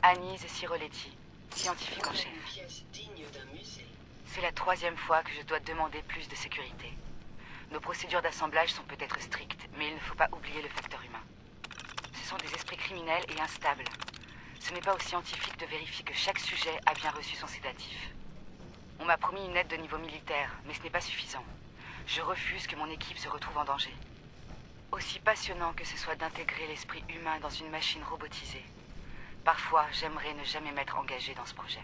Agnese Ciroletti, scientifique en chef. Une pièce digne d'un musée. C'est la 3e fois que je dois demander plus de sécurité. Nos procédures d'assemblage sont peut-être strictes, mais il ne faut pas oublier le facteur humain. Ce sont des esprits criminels et instables. Ce n'est pas aux scientifiques de vérifier que chaque sujet a bien reçu son sédatif. On m'a promis une aide de niveau militaire, mais ce n'est pas suffisant. Je refuse que mon équipe se retrouve en danger. Aussi passionnant que ce soit d'intégrer l'esprit humain dans une machine robotisée, parfois j'aimerais ne jamais m'être engagé dans ce projet.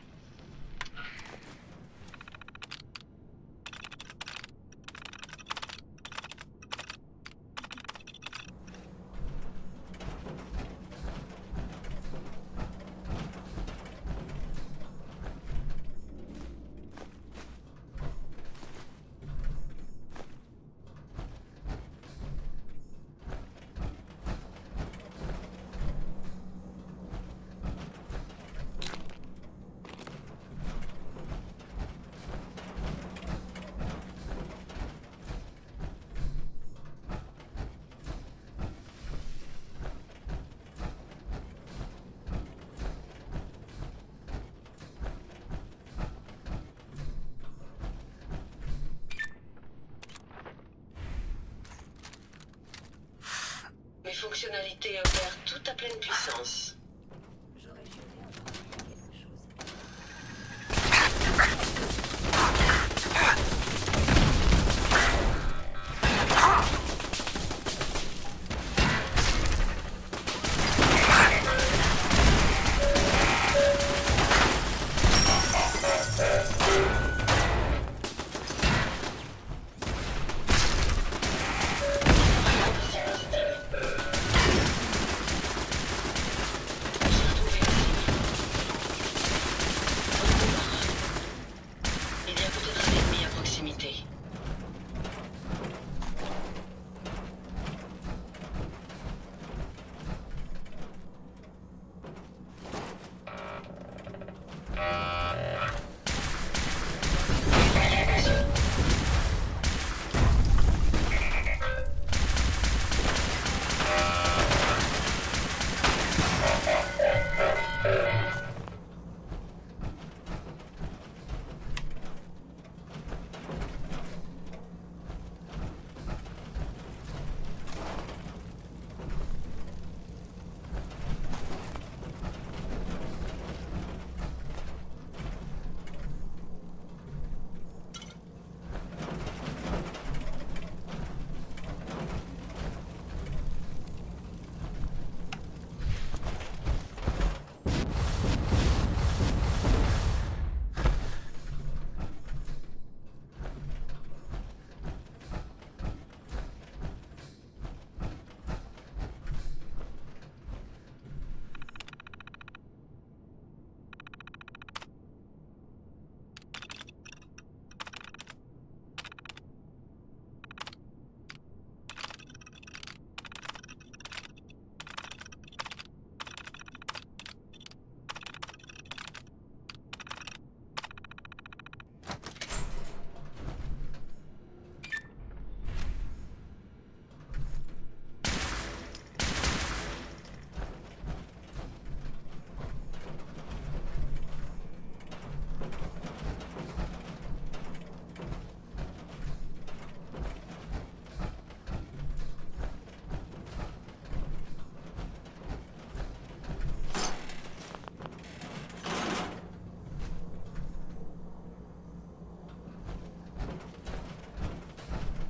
Mes fonctionnalités opèrent tout à pleine puissance.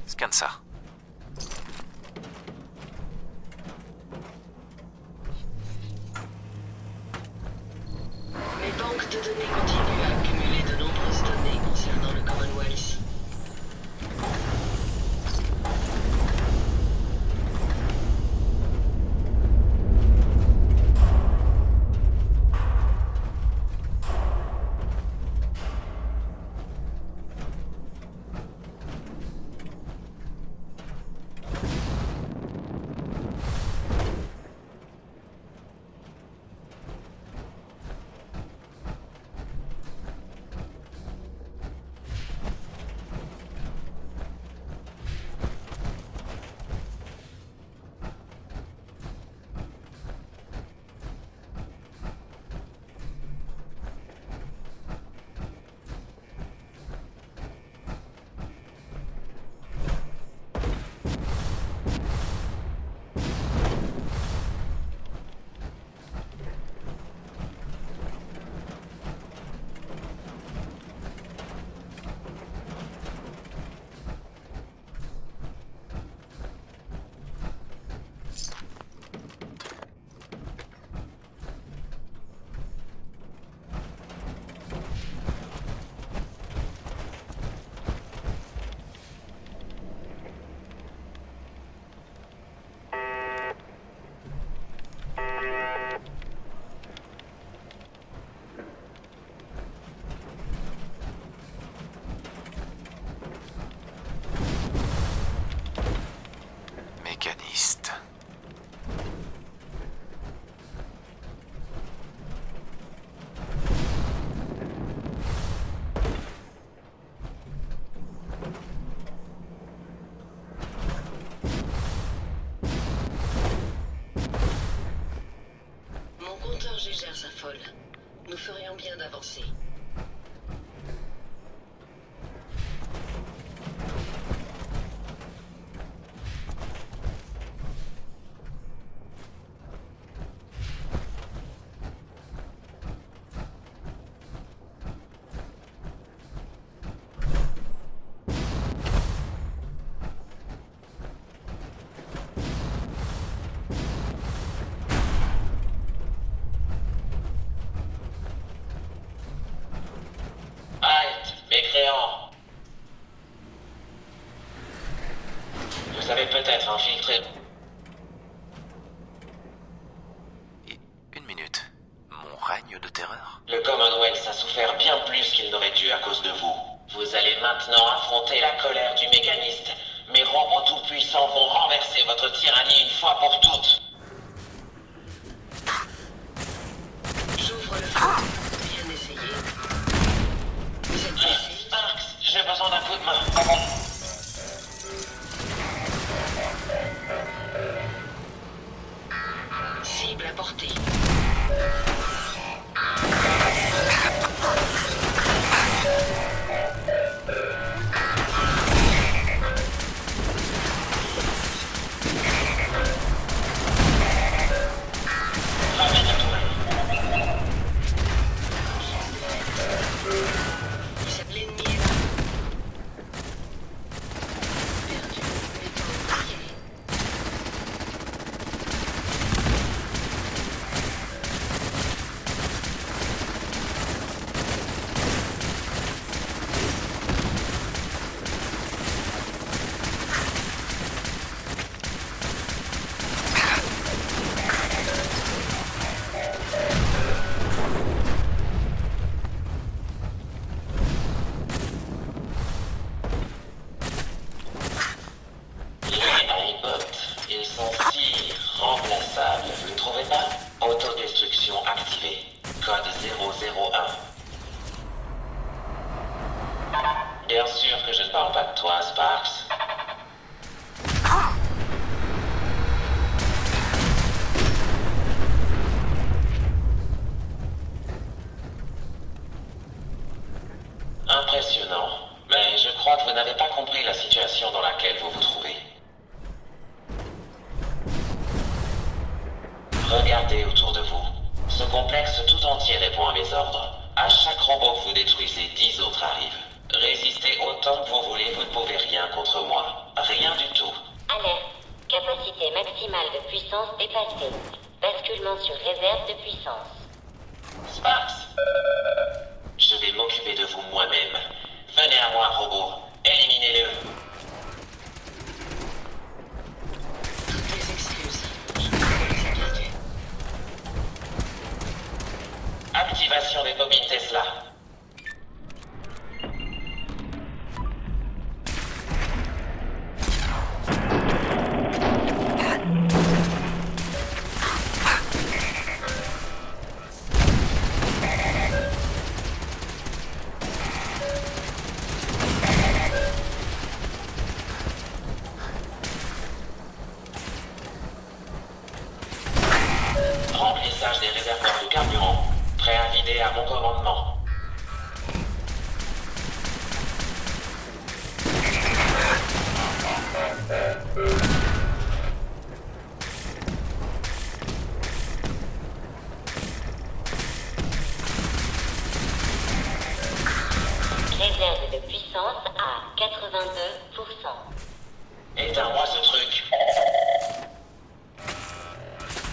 Scanne ça. Mes banques de données continuent à accumuler de nombreuses données concernant le Commonwealth. contrôle. Nous ferions bien d'avancer. Halte, mécréant. Vous avez peut-être infiltré... Une minute. Mon règne de terreur? Le Commonwealth a souffert bien plus qu'il n'aurait dû à cause de vous. Vous allez maintenant affronter la colère du mécaniste. Mes robots tout-puissants vont renverser votre tyrannie une fois pour toutes. J'ouvre le feu. Bien essayé. Vous êtes blessé? Sparks, j'ai besoin d'un coup de main. Cible à portée. Ramène la tourelle. L'ennemi est là. Perdu. Métaux oublié. Les iBots, ils sont si remplaçables, vous ne trouvez pas? Autodestruction activée. Code 001. Bien sûr que je ne parle pas de toi, Sparks. Impressionnant, mais je crois que vous n'avez pas compris la situation dans laquelle vous vous trouvez. Regardez autour de vous. Ce complexe tout entier répond à mes ordres. À chaque robot que vous détruisez, 10 autres arrivent. Résistez autant que vous voulez, vous ne pouvez rien contre moi. Rien du tout. Alerte. Capacité maximale de puissance dépassée. Basculement sur réserve de puissance. Sparks, je vais m'occuper de vous moi-même. Venez à moi, robot. Éliminez-le. Toutes mes excuses. Je ne peux pas expliquer. Activation des bobines Tesla. Remplissage des réservoirs de carburant. Prêt à vider à mon commandement. Réserve de puissance à 82%. Éteins-moi ce truc.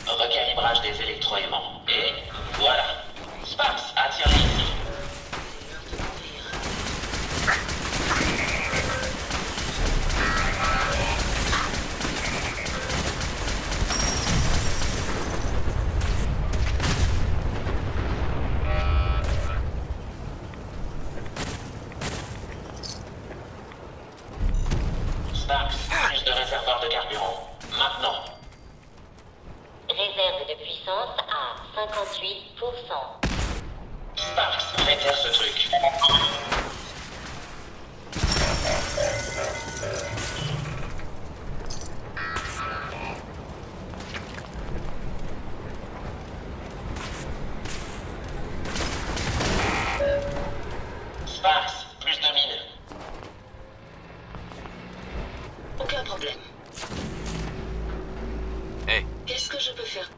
Recalibrage des électroaimants. Et voilà. Sparks, attire-les ici. C'est l'heure de mourir. Sparks, plus de réservoirs de carburant. Maintenant. Réserve de puissance à 58%. Sparks, fais taire ce truc. Hé, Qu'est-ce que je peux faire?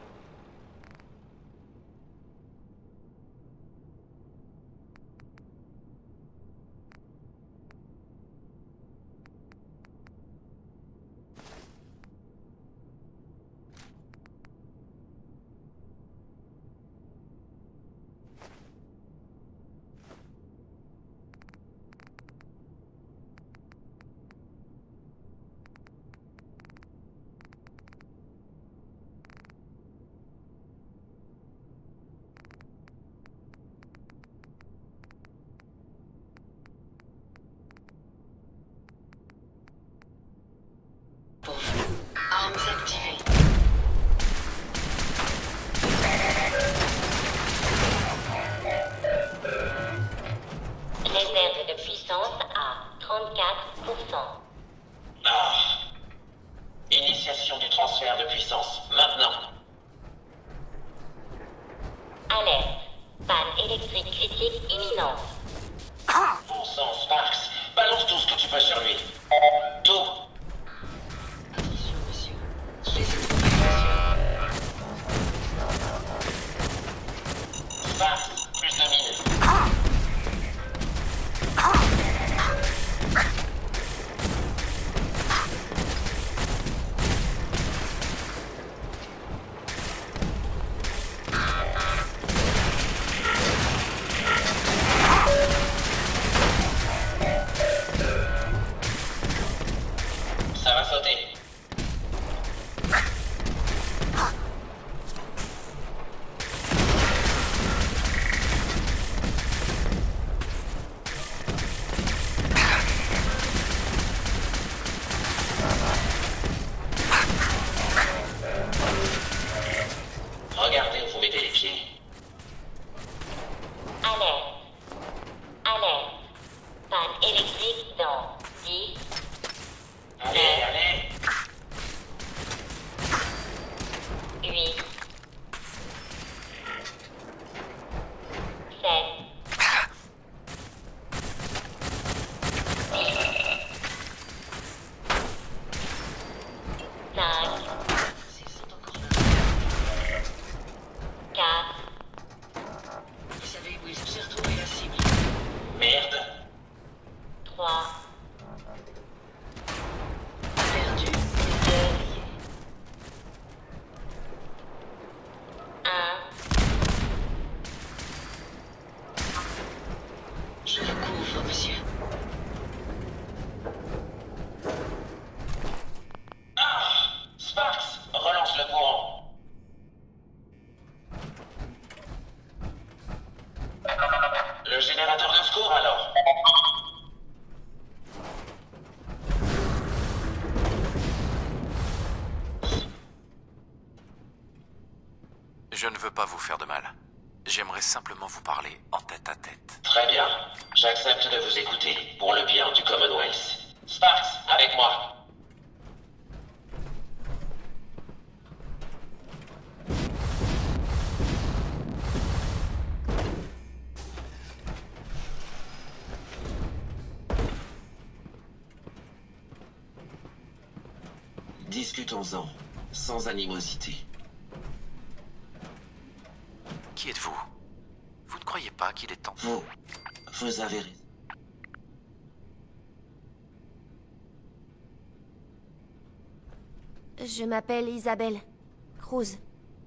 Pour vous. Armes activées. Réserve de puissance à 34%. Ah. Initiation du transfert de puissance, maintenant. Alerte. Panne électrique critique imminente. Bon sang, Sparks, balance tout ce que tu peux sur lui. Tout. Attention, monsieur. Je les ai trouvés, Sparks, plus de mines. Ça va sauter. Regardez où vous mettez les pieds. Alerte. Alerte. Panne électrique dans 10, Allez, allez. 8, 7, 5, Ils sont encore là. 4, Vous savez, Will, j'ai retrouvé la cible. Merde. 3, Perdu. 2, 1. Je vous couvre, monsieur. Sparks, relance le courant. Le générateur de secours alors. je ne veux pas vous faire de mal. J'aimerais simplement vous parler en tête à tête. Très bien. J'accepte de vous écouter pour le bien du Commonwealth. Sparks, avec moi. Discutons-en, sans animosité. Qui êtes-vous? Vous ne croyez pas qu'il est temps? Vous avez raison. Je m'appelle Isabelle Cruz.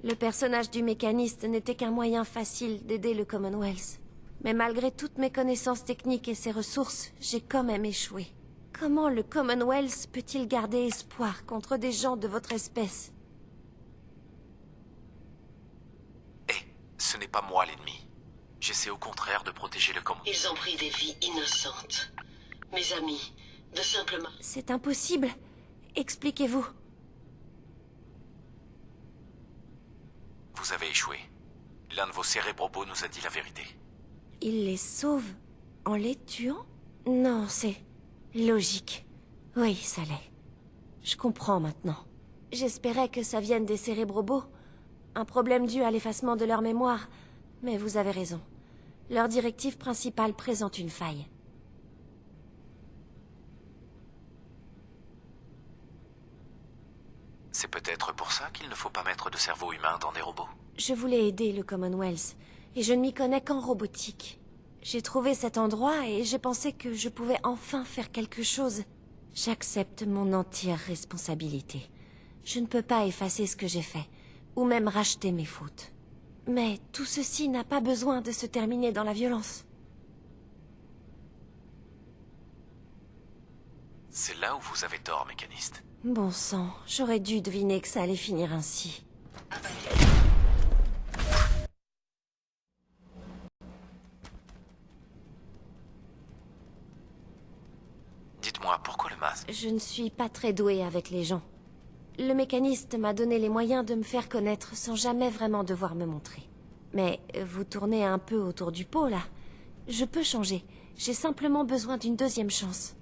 Le personnage du mécaniste n'était qu'un moyen facile d'aider le Commonwealth. Mais malgré toutes mes connaissances techniques et ses ressources, j'ai quand même échoué. Comment le Commonwealth peut-il garder espoir contre des gens de votre espèce? Ce n'est pas moi l'ennemi. J'essaie au contraire de protéger le Commonwealth. Ils ont pris des vies innocentes. Mes amis, de simplement... C'est impossible. Expliquez-vous. Vous avez échoué. L'un de vos cérébrobos nous a dit la vérité. Il les sauve en les tuant? Non, c'est logique. Oui, ça l'est. Je comprends maintenant. J'espérais que ça vienne des cérébrobos. Un problème dû à l'effacement de leur mémoire. Mais vous avez raison. Leur directive principale présente une faille. C'est peut-être pour ça qu'il ne faut pas mettre de cerveau humain dans des robots. Je voulais aider le Commonwealth, et je ne m'y connais qu'en robotique. J'ai trouvé cet endroit et j'ai pensé que je pouvais enfin faire quelque chose. J'accepte mon entière responsabilité. Je ne peux pas effacer ce que j'ai fait, ou même racheter mes fautes. Mais tout ceci n'a pas besoin de se terminer dans la violence. C'est là où vous avez tort, mécaniste. Bon sang, j'aurais dû deviner que ça allait finir ainsi. Dites-moi, pourquoi le masque? Je ne suis pas très douée avec les gens. Le mécaniste m'a donné les moyens de me faire connaître sans jamais vraiment devoir me montrer. Mais vous tournez un peu autour du pot, là. Je peux changer. J'ai simplement besoin d'une deuxième chance.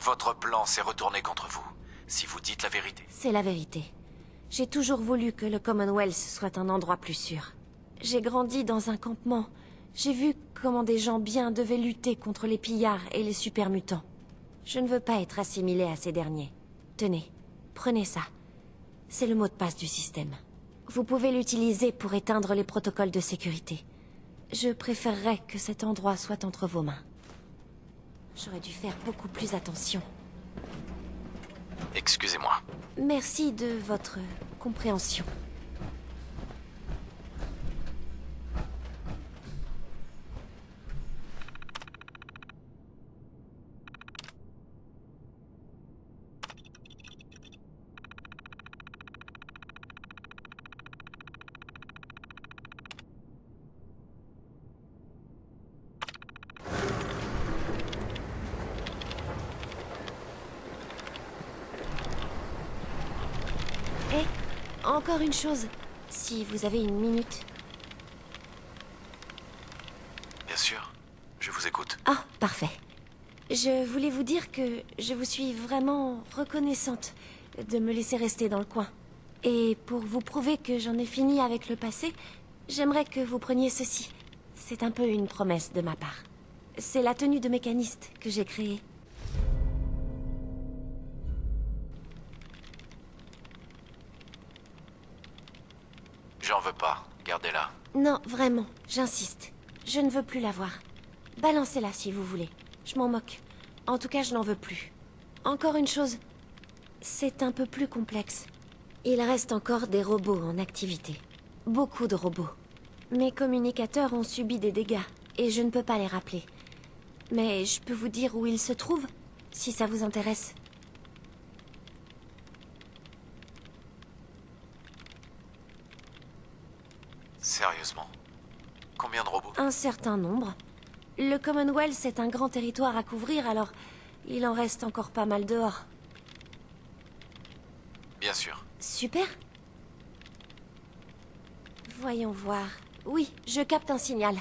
Votre plan s'est retourné contre vous, si vous dites la vérité. C'est la vérité. J'ai toujours voulu que le Commonwealth soit un endroit plus sûr. J'ai grandi dans un campement. J'ai vu comment des gens bien devaient lutter contre les pillards et les super-mutants. Je ne veux pas être assimilée à ces derniers. Tenez, prenez ça. C'est le mot de passe du système. Vous pouvez l'utiliser pour éteindre les protocoles de sécurité. Je préférerais que cet endroit soit entre vos mains. J'aurais dû faire beaucoup plus attention. Excusez-moi. Merci de votre compréhension. Encore une chose, si vous avez une minute. Bien sûr, je vous écoute. Ah, parfait. Je voulais vous dire que je vous suis vraiment reconnaissante de me laisser rester dans le coin. Et pour vous prouver que j'en ai fini avec le passé, j'aimerais que vous preniez ceci. C'est un peu une promesse de ma part. C'est la tenue de mécaniste que j'ai créée. J'en veux pas. Gardez-la. Non, vraiment, j'insiste. Je ne veux plus la voir. Balancez-la si vous voulez. Je m'en moque. En tout cas, je n'en veux plus. Encore une chose. C'est un peu plus complexe. Il reste encore des robots en activité. Beaucoup de robots. Mes communicateurs ont subi des dégâts, et je ne peux pas les rappeler. Mais je peux vous dire où ils se trouvent, si ça vous intéresse. Sérieusement? Combien de robots? Un certain nombre. Le Commonwealth, c'est un grand territoire à couvrir, alors il en reste encore pas mal dehors. Bien sûr. Super. Voyons voir. Oui, je capte un signal.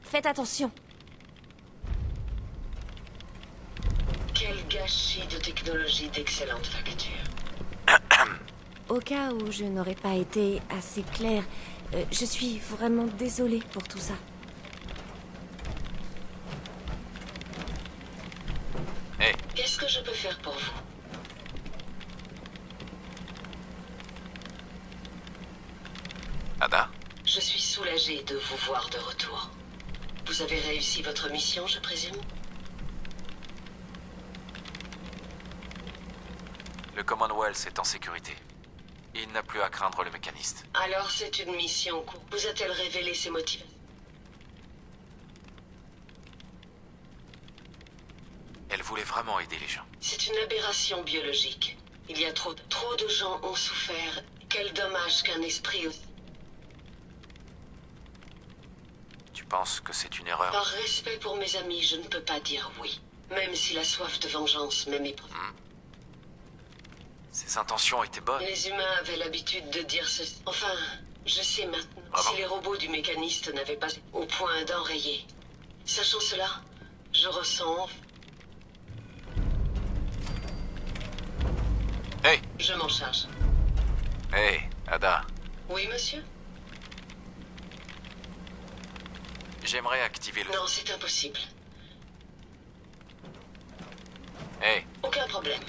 Faites attention. Quel gâchis de technologie d'excellente facture. Au cas où je n'aurais pas été assez claire, je suis vraiment désolée pour tout ça. Hé, Qu'est-ce que je peux faire pour vous? Ada? Je suis soulagée de vous voir de retour. Vous avez réussi votre mission, je présume? Le Commonwealth est en sécurité. Il n'a plus à craindre le mécaniste. Alors c'est une mission. Vous a-t-elle révélé ses motifs? Elle voulait vraiment aider les gens. C'est une aberration biologique. Il y a trop de gens ont souffert. Quel dommage qu'un esprit aussi. Tu penses que c'est une erreur? Par respect pour mes amis, je ne peux pas dire oui. Même si la soif de vengeance m'aimait. Ses intentions étaient bonnes. Les humains avaient l'habitude de dire ceci. Enfin, je sais maintenant. Vraiment? Si les robots du mécaniste n'avaient pas au point d'enrayer. Sachant cela, je ressens. Hé! Je m'en charge. Hé, Ada. Oui, monsieur? J'aimerais activer le... Non, c'est impossible. Hé, Aucun problème.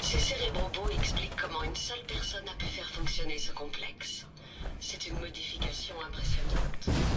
Ces cérébrobos expliquent comment une seule personne a pu faire fonctionner ce complexe. C'est une modification impressionnante.